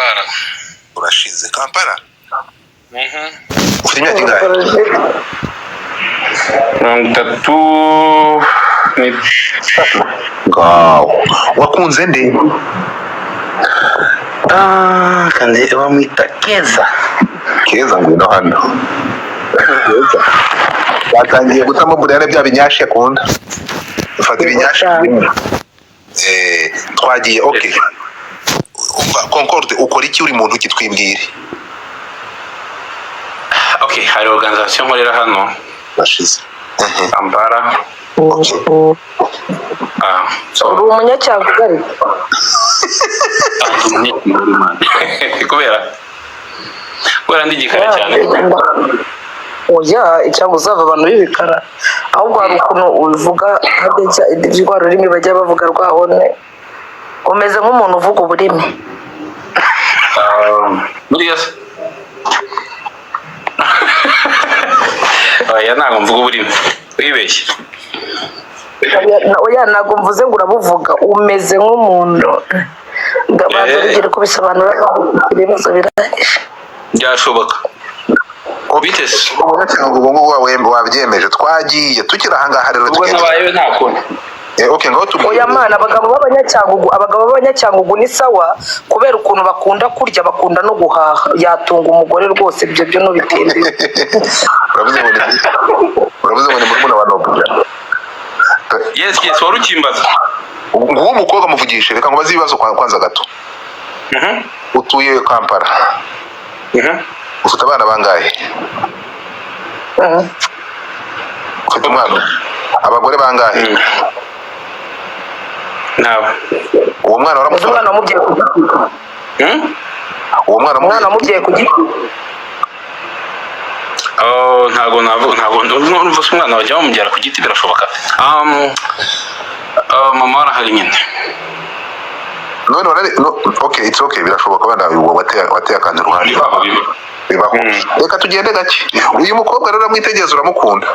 Kampala. Urashize Kampala? Ufite imyaka ingahe? 33 ni Ngaho. Wakunze nde? kandi bamwita Keza. Keza ngwino hano. Keza. Batangiye gutamo burane bya binyashi akunda. Ufata ibinyashi. Twagiye okay. Umva Concorde ukora iki uri muntu kitwimbwire? Okay, hari organisation nkorera hano. Bashize. Kampala. uri umunyacyangugu kubera ndi igikara cyane. oya icyango uzava abantu b'ibikara ahubwo hari ukuntu uvuga rwa rurimi bajya bavuga rwahone umeze nk'umuntu uvuga uburimi. Buriya se oya ntabwo mvuga uburimi wibeshye. oya ntabwo mvuze ngo urabuvuga umeze nk'umuntu ndabanza rugire ko bisobanura ibibazo birahije byashoboka bitese cyangwa ubwo wabyemeje twagiye tukira ahangaha rero tugenda nabaye ntakone. Okay ngaho oya mana abagabo b'abanyacyangugu ni sawa kubera ukuntu bakunda kurya bakunda no guhaha yatunga umugore rwose ibyo byo no bitembera. uravuze ngo ni murumuna wa Nobya. Yes wari ukimbaza nguwo umukobwa muvugishe reka ngo bazi ibibazo kwanza gato. Utuye Kampala. Ufite abana bangahe? Ufite umwana? Abagore bangahe? Nabo. Uwo mwana waramutuye? Umwana mugiye ku giti. Uwo mwana mugiye ku giti. Ntago numva se umwana wajya bamugera ku giti birashoboka. Mama arahari nyine. Okay it's okay birashoboka bana wateye akandi ruhande. Bibaho. Reka tugende gake. Uyu mukobwa rero amwitegereza uramukunda.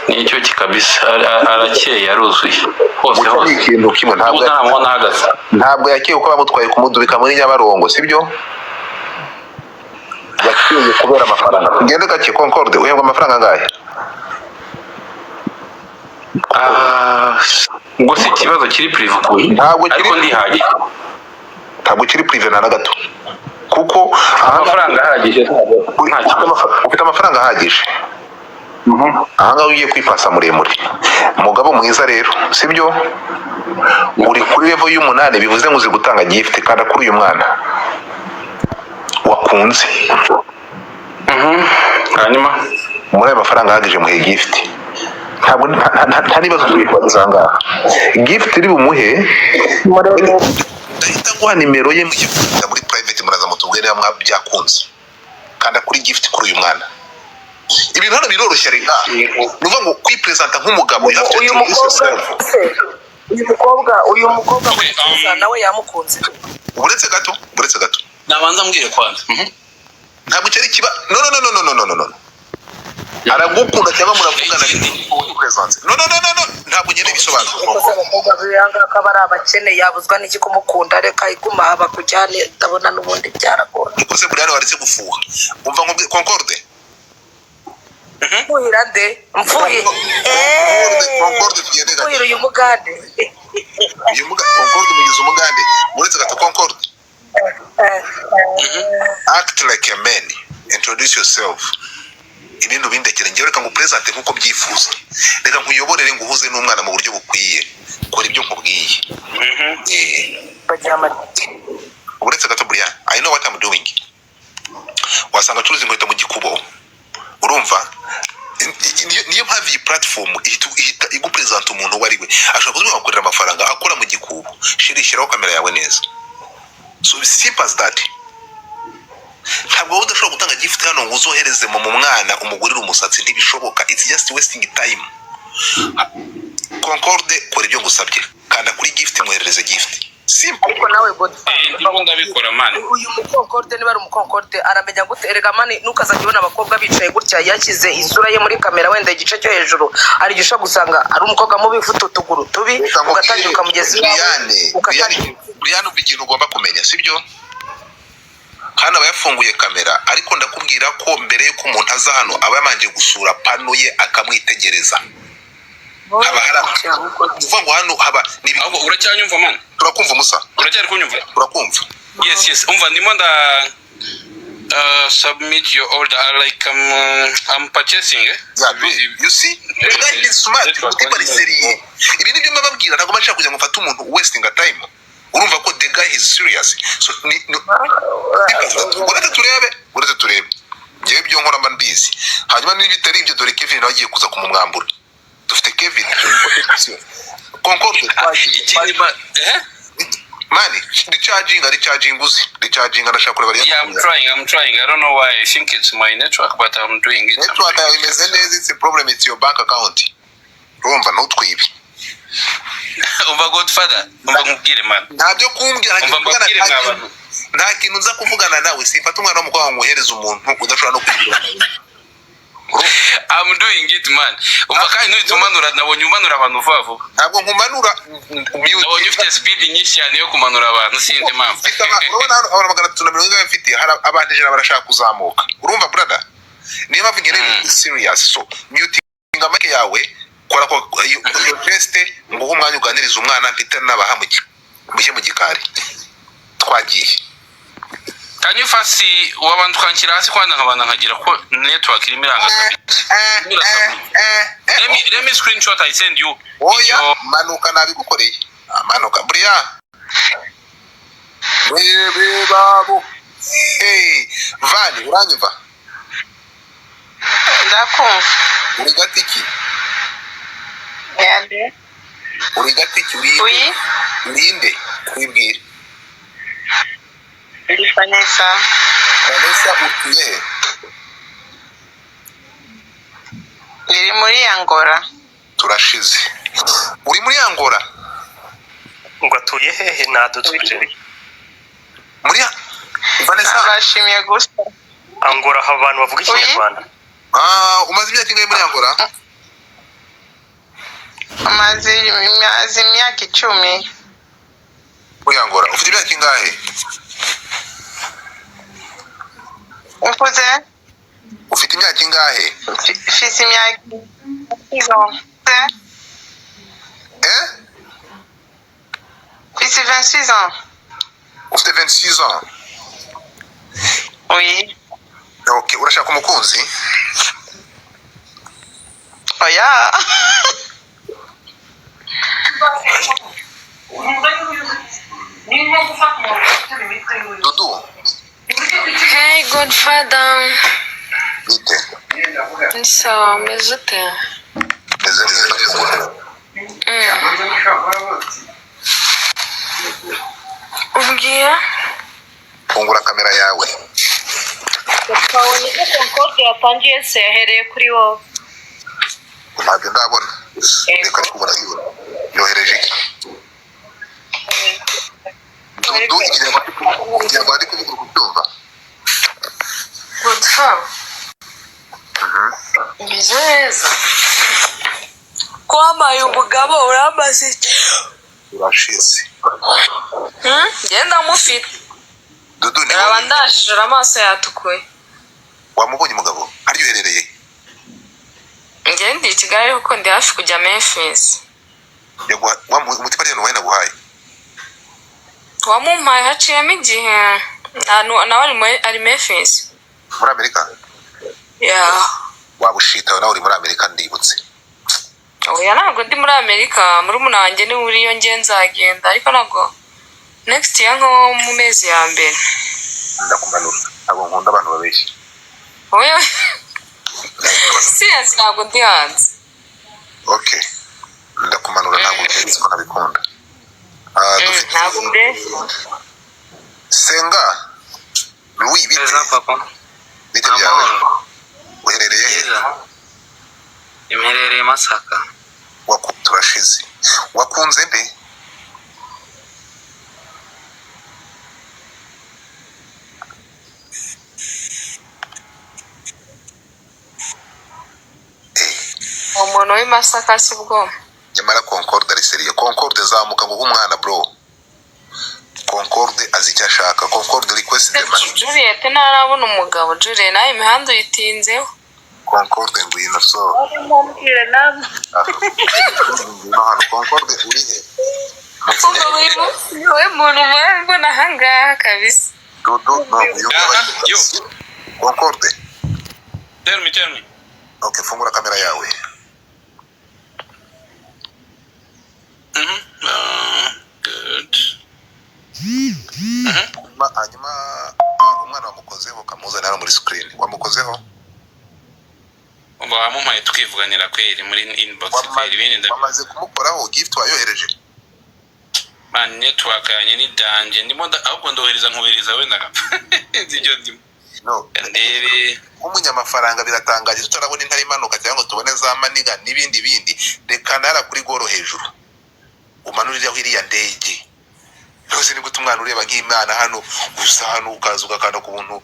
Nicyo kikabisa arakeye aruzuye hose ikintu kimwe ntabwo yakeye uko bamutwaye kumudubika muri Nyabarongo sibyo? Yakeye kubera amafaranga. Tugende gake Concorde uhembwa amafaranga angahe? ngo si ikibazo kiri prive ariko ndihagije. Ntabwo kiri prive na gato kuko amafaranga ahagije ufite amafaranga ahagije. Ahangaha ugiye kwipasa muremure umugabo mwiza rero sibyo? Uri kuri level y'umunani bivuze ngo uzi gutanga gift kandi kuri uyu mwana wakunze. Hanyuma muri ayo mafaranga ahagije muhe gift. Ntabwo nta nibazo twizanga gift iri bumuhe ndahita nguha nimero ye muri private muraza mutubwire niba byakunze kandi kuri gift kuri uyu mwana. Ibintu hano biroroshye reka nuvuga ngo kwipresenta nk'umugabo uyu mukobwa mwiza nawe yamukunze. Uretse gato nabanza mbwire kwanza ntabwo cyari kiba no aragukunda cyangwa muravugana presence no ntabwo nyine bisobanura abakobwa b'iyanga akaba abakene yabuzwa n'iki kumukunda reka iguma haba kujyane ndabona n'ubundi byaragora nikuze buriya waretse gufuha umva ngo Concorde mfuhira nde mfuhira uyu mugande Concorde mugize umugande uretse gato Concorde act like a man, introduce yourself. Ibintu bindekere ngiye reka ngo presente nkuko byifuza. Reka nkuyoborere nguhuze n'umwana mu buryo bukwiye. Kora ibyo nkubwiye. Uretse gato Brian, I know what I'm doing. Wasanga turuzi inkweto mu gikubo. Urumva? Niyo mpamvu iyi platform ihita igupresenta umuntu wari we. Ashobora kuzuma gukorera amafaranga akora mu gikubo. Shirishiraho kamera yawe neza. So simple as that. Ntabwo udashobora gutanga gift hano ngo uzohereze mu mwana umugurira umusatsi ntibishoboka. It's just wasting time. Concorde kora ibyo ngusabye. Kanda kuri gift muhereze gift. Simple. Ariko nawe god. Ndimo ndabikora mani. Uyu mukonkorde niba ari umukonkorde aramenya gute erega mani nukazajya ubona abakobwa bicaye gutya yakize isura ye muri kamera wenda igice cyo hejuru ari gisha gusanga ari umukobwa mubi ufite utuguru tubi ugatangira ukamugeza Brian ubikintu ugomba kumenya sibyo kandi aba yafunguye kamera ariko ndakubwira ko mbere yuko umuntu aza hano aba yamanje gusura pano ye akamwitegereza haba uvuga ngo hano haba nibi ahubwo uracyanyumva man turakumva musa uracyari kunyumva turakumva yes umva ndimo submit your order like I'm purchasing you see the guy is smart people is serious ibi nibyo mbabwira ntago bashaka kujya ngufata umuntu wasting a time urumva ko the guy is serious so uretse turebe ngewe byo nkora mba mbizi hanyuma n'ibitari ibyo dore Kevin nawe agiye kuza kumumwambura dufite Kevin Concorde Mani, recharging uzi. Recharging anashaka kureba rero. Yeah, I'm trying. I don't know why. I think it's my network, but I'm doing it. Network imeze neza, it's a problem, it's your bank account. Urumva ntutwibe. Umva Godfather, umva nkubwire man. Ntabyo kumbwira nta kintu nza kuvugana nawe, sifata umwana w'umukobwa nguhereza umuntu udashobora no kwibira. I'm doing it man. Umva kandi n'itumanura nabonye umanura abantu vuba vuba. Ntabwo nkumanura nabonye ufite speed nyinshi cyane yo kumanura abantu sinzi impamvu. Urabona abantu magana 370 bafite abandi jana barashaka kuzamuka. Urumva brother? Niyo mpamvu nyine serious so mutinga make yawe kora ko iyo test ngo umwanya uganiriza umwana mfite n'abahamuki muje mu gikari. Twagiye. Can you first see wabantu kankira hasi kwanda nkabana nkagira ko network irimo iranga let me screenshot I send you. Oya manuka nabigukoreye. Manuka buriya. Bebe babu. Hey, Vani uranyumva? Ndakumva. Uri gatiki? Yande. Uri gatiki uri? Oui. Urinde kwibwira. Vanessa. Vanessa utuye. Iri muri Angola. Turashize. Uri muri Angola? Ngo atuye hehe nadutuje. Muri Vanessa Abashimiye gusa. Angola abantu bavuga ikinyarwanda. Umaze imyaka ingahe muri Angola? Umaze imyaka 10. Muri Angola. Ufite imyaka ingahe? Ufuze? Ufite imyaka ingahe? Fisi imyaka 26 ans. Fisi 26 ans. Ufite 26 ans? Oui. Okay, urashaka umukunzi? Oya. Dudu. Hey Godfather. Bite. Nisa mezute. Meze neza. Ubwiye? Fungura kamera yawe. Twabonye ko Concorde yatangiye se yahereye kuri wowe. Ntabwo ndabona. Reka kubona yohereje iki? Dudu ikinyarwanda ari kuvuga kubyumva. Godfather. Meze neza. Kwamaye umugabo uramaze iki? Urashize. Genda mufite. Dudu ni Abandashije amaso yatukuye. wamubonye umugabo ari yoherereye. Ngende Kigali kuko ndi hafi kujya Memphis. Yagwa umutima rero waye naguhaye. Wamumpaye haciyemo igihe nawe ari Memphis. Muri Amerika? Yeah. Wabushita nawe uri muri Amerika ndibutse. Oya ntabwo ndi muri Amerika, muri umuna wanjye ni uri yo nzagenda ariko ntabwo next year nko mu mezi ya mbere. Ndakumanura. Abo nkunda abantu babeshya. Oya. Serious ntabwo ndi hanze. Okay. Ndakumanura ntabwo nzi ko nabikunda. Ntabwo mbe. Senga. Louis bite. Eza papa. Bite byawe. Uherereye he? Imherereye Masaka. Turashize. Wakunze mbe? Umuntu w'Imasaka sibwo. Nyamara Concorde ari seriye. Concorde zamuka ngo umwana bro. Concorde azi icyo ashaka. Concorde request the money. Juliet ntarabona umugabo. Juliet nawe imihanda uyitinzeho. Concorde ngwino so. mumbwire namwe Ngwino hano Concorde uri he? Wowe muntu mbona ahangaha kabisa. Dodo no Yo. Concorde. Tell me. Okay, fungura kamera yawe. Good. Hanyuma umwana wamukozeho kamuzana hano muri screen. Wamukozeho? Wamumpaye tukivuganira kweri muri inbox kweri ibindi wamaze kumukoraho gift wayohereje? Man network yanye ni danje ndimo ahubwo ndohereza nkubiriza wenda nzijyo ndimo. No. Ndebe umunyamafaranga biratangaje tutarabona intari imanuka cyangwa tubone za maniga n'ibindi reka nara kuri goro hejuru umanurira aho iriya ndege rwose ni gute umwana ureba nk'Imana hano gusa hano ukaza ugakanda ku buntu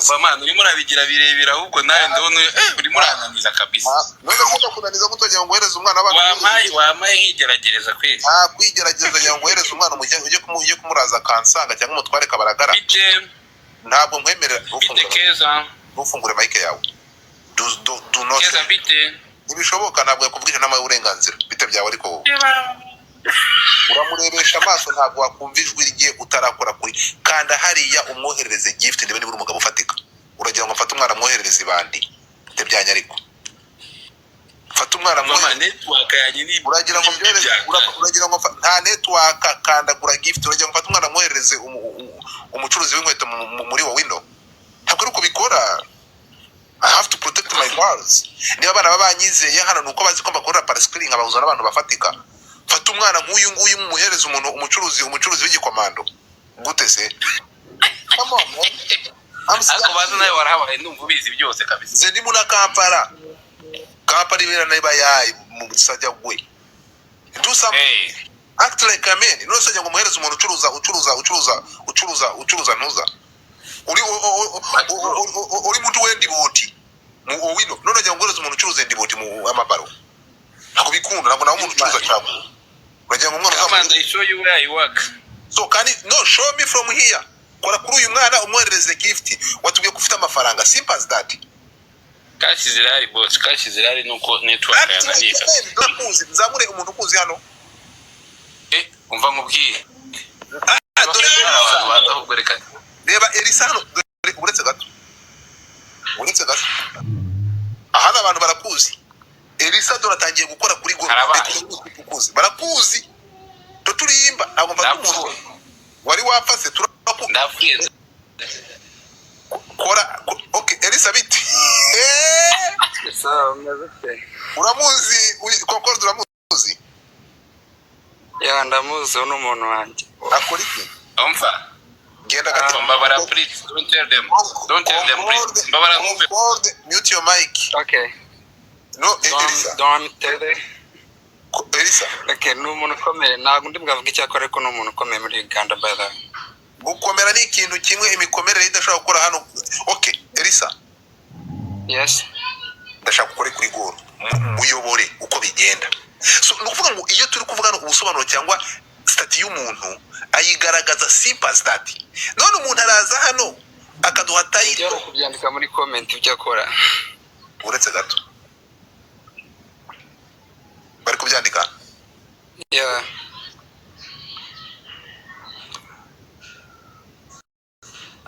Bamana urimo urabigira birebira ahubwo nawe ndabona urimo urananiza kabisa. None kuko kunaniza gutojya ngo uhereze umwana abantu wamaye nkigeragereza kwezi. Kwigerageza ngo uhereze umwana ujye kumuraza kansanga cyangwa umutware kabaragara. Ntabwo nkwemerera ufungure mic yawe. Do not Keza bite. Nibishoboka ntabwo yakubwije n'amaye uburenganzira bite byawe ariko uramurebesha amaso ntabwo wakumva ijwi rye utarakora kuri kanda hariya umwoherereze gift ndebe niba umugabo ufatika uragira ngo mfate umwana amwoherereze ibandi byanya ariko fata umwana mama network yanyu ni uragira ngo byohereze uragira ngo nta network kanda gura gift uragira ngo mfate umwana amwoherereze umucuruzi w'inkweto muri wa window ntabwo ari kubikora. I have to protect my girls. Niba abana babanyizeye hano nuko bazi ko bakorera parascreen abahuza n'abantu bafatika. Fata umwana nk'uyu nguyu muhereza umuntu umucuruzi w'igikomando. Gute se? Come on. Ako bazi nawe warahabaye numva ubizi byose kabisa. Ze ndi muna Kampala. Kampala ibera nayo yayi mu sajya gwe. Do something. Act like a man. No sajya ngo muhereza umuntu ucuruza ntuza. Uri muntu wendi boti mu wino none ajya ngoreza umuntu ucuruza ndi boti mu amabaro nako bikunda nako nawo umuntu ucuruza cyabo urajya ngo umwana Amanda I show you where you work so can it no show me from here kora kuri uyu mwana umwoherereze gift watubwiye ko ufite amafaranga simple as that kashi zirari boss kashi zirari nuko network yananiye ndakuzi nzamure umuntu ukuzi hano umva nkubwiye dore abantu ahubwo reka reba Elisa hano uretse gato aha abantu barakuzi Elisa dore atangiye gukora kuri go barakuzi tuturimba ntabwo mva umuntu wari wapfase ndafuye kora okay Elisa biti uramuzi Concorde uramuzi ya ndamuzi n'umuntu wanjye akora iki umva genda gato mbabara please don't tell them please mbabara move mute your mic okay no Elisa don't tell them Elisa okay n'umuntu ukomeye ntabwo ndi bwavuga icyakora ariko n'umuntu ukomeye muri Uganda by the way gukomera ni ikintu kimwe imikomerere idashobora gukora hano okay Elisa yes ndashaka gukora kuri goro muyobore uko bigenda so nukuvuga ngo iyo turi kuvugana ubusobanuro cyangwa stati y'umuntu ayigaragaza simple as that none umuntu araza hano akaduha title yo kubyandika muri comment byakora uretse gato bari kubyandika yeah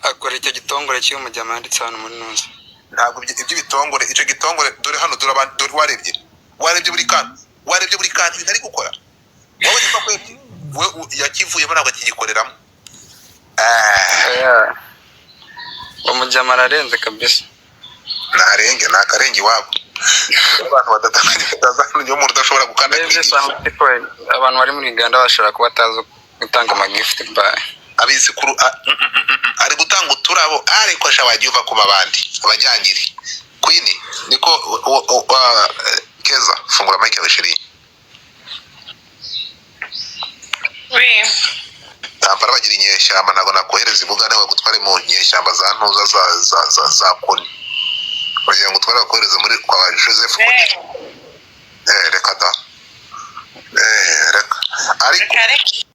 akora icyo gitongore cyo mu jama yanditse hano muri nose ntabwo iby'ibitongore icyo gitongore dore hano dore warebye buri kantu bitari gukora wowe niba kwebye yakivuyemo ntabwo akigikoreramo umujama ararenze kabisa narenge nakarenge iwabo abantu badatanga umuntu udashobora gukanda abantu bari muri Uganda bashobora kuba batazi gutanga amagift by abizi kuru ari gutanga uturabo ariko ashabagiye uva ku babandi abajyangiri Queen niko Keza fungura mic yawe sheri Kampala bagira inyeshyamba ntabwo nakohereza ibugane ngo gutware mu nyeshyamba za ntuza za koni kugira ngo utware bakohereza muri kwa Joseph reka da ariko Kare.